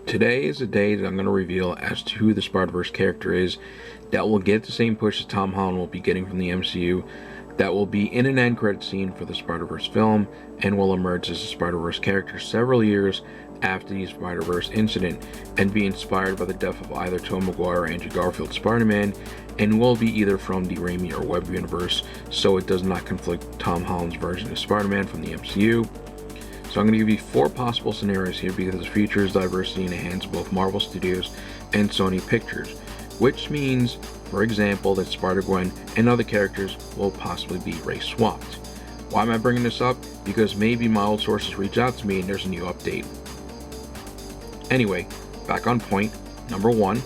Today is the day that I'm going to reveal as to who the Spider-Verse character is that will get the same push as Tom Holland will be getting from the MCU, that will be in an end credit scene for the Spider-Verse film, and will emerge as a Spider-Verse character several years after the Spider-Verse incident, and be inspired by the death of either Tobey Maguire or Andrew Garfield's Spider-Man, and will be either from the Raimi or Webb universe, so it does not conflict with Tom Holland's version of Spider-Man from the MCU. So I'm going to give you 4 possible scenarios here because the future is diversity in the hands of both Marvel Studios and Sony Pictures, which means, for example, that Spider-Gwen and other characters will possibly be race swapped. Why am I bringing this up? Because maybe my old sources reach out to me and there's a new update. Anyway, back on point. Number 1,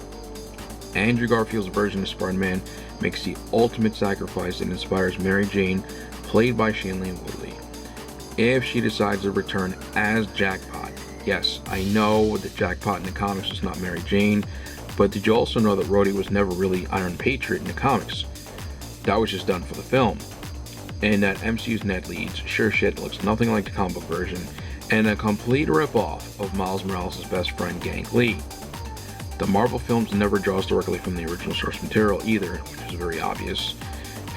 Andrew Garfield's version of Spider-Man makes the ultimate sacrifice and inspires Mary Jane, played by Shailene Woodley, if she decides to return as Jackpot. Yes, I know that Jackpot in the comics was not Mary Jane, but did you also know that Rhodey was never really Iron Patriot in the comics? That was just done for the film. And that MCU's Ned Leeds sure shit looks nothing like the comic book version, and a complete rip-off of Miles Morales' best friend Gang Lee. The Marvel films never draws directly from the original source material either, which is very obvious.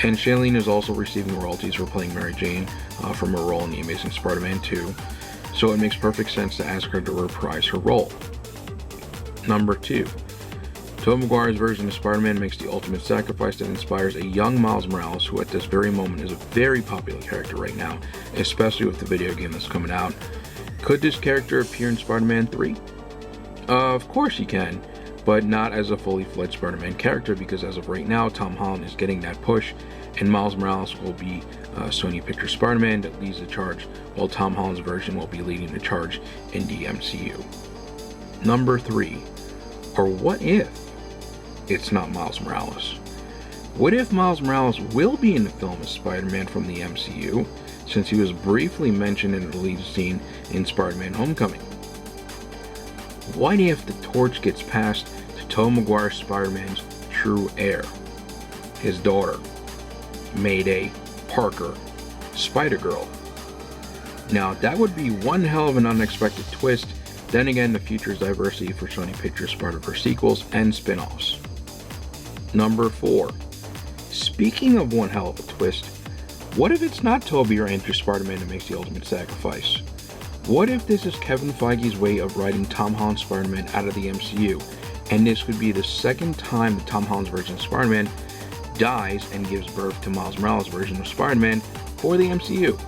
And Shailene is also receiving royalties for playing Mary Jane from her role in The Amazing Spider-Man 2, so it makes perfect sense to ask her to reprise her role. Number 2. Tobey Maguire's version of Spider-Man makes the ultimate sacrifice that inspires a young Miles Morales, who at this very moment is a very popular character right now, especially with the video game that's coming out. Could this character appear in Spider-Man 3? Of course he can, but not as a fully fledged Spider-Man character, because as of right now, Tom Holland is getting that push, and Miles Morales will be Sony Pictures Spider-Man that leads the charge, while Tom Holland's version will be leading the charge in the MCU. Number 3, or what if it's not Miles Morales? What if Miles Morales will be in the film as Spider-Man from the MCU, since he was briefly mentioned in the lead scene in Spider-Man Homecoming? What if the torch gets passed to Tobey Maguire Spider-Man's true heir, his daughter, Mayday Parker, Spider-Girl? Now that would be one hell of an unexpected twist. Then again, the future is diversity for Sony Pictures Spider-Verse sequels and spin-offs. Number 4. Speaking of one hell of a twist, what if it's not Tobey or Andrew Spider-Man that makes the ultimate sacrifice? What if this is Kevin Feige's way of writing Tom Holland's Spider-Man out of the MCU, and this could be the second time that Tom Holland's version of Spider-Man dies and gives birth to Miles Morales' version of Spider-Man for the MCU?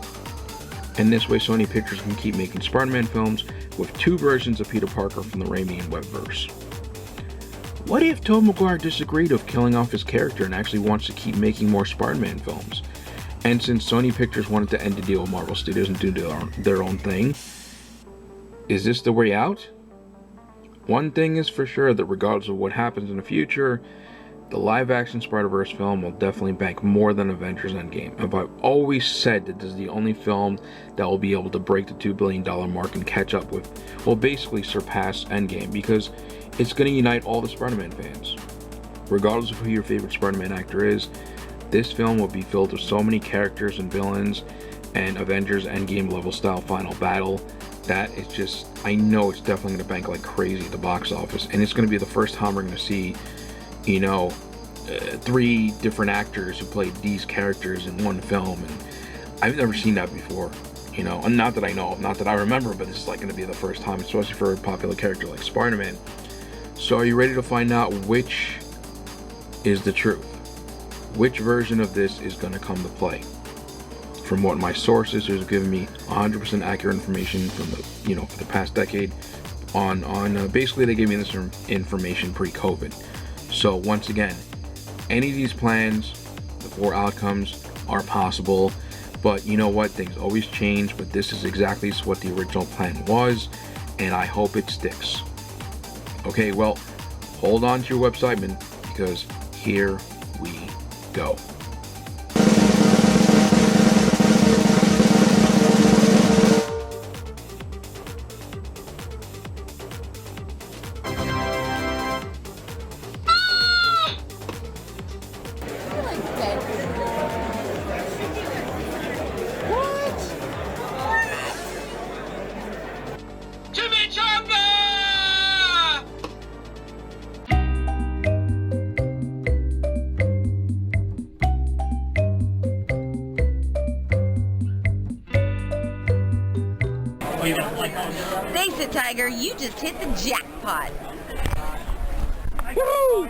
And this way Sony Pictures can keep making Spider-Man films with 2 versions of Peter Parker from the Raimi and Webb-verse. What if Tobey Maguire disagreed of killing off his character and actually wants to keep making more Spider-Man films? And since Sony Pictures wanted to end the deal with Marvel Studios and do their own thing, is this the way out? One thing is for sure, that regardless of what happens in the future, the live-action Spider-Verse film will definitely bank more than Avengers Endgame. And I've always said that this is the only film that will be able to break the $2 billion mark and catch up with, well, basically surpass Endgame, because it's going to unite all the Spider-Man fans. Regardless of who your favorite Spider-Man actor is, this film will be filled with so many characters and villains and Avengers Endgame level style final battle that it's just, I know it's definitely going to bank like crazy at the box office, and it's going to be the first time we're going to see, 3 different actors who played these characters in one film, and I've never seen that before, and not that I know of, not that I remember, but this is like going to be the first time, especially for a popular character like Spider-Man. So are you ready to find out which is the truth? Which version of this is going to come to play? From what my sources have given me 100% accurate information from the, for the past decade on basically they gave me this information pre-COVID. So once again, any of these plans, the 4 outcomes are possible, but you know what, things always change, but this is exactly what the original plan was, and I hope it sticks. Okay, well, hold on to your website, man, because here we go. Face it, Tiger, you just hit the jackpot. Woo!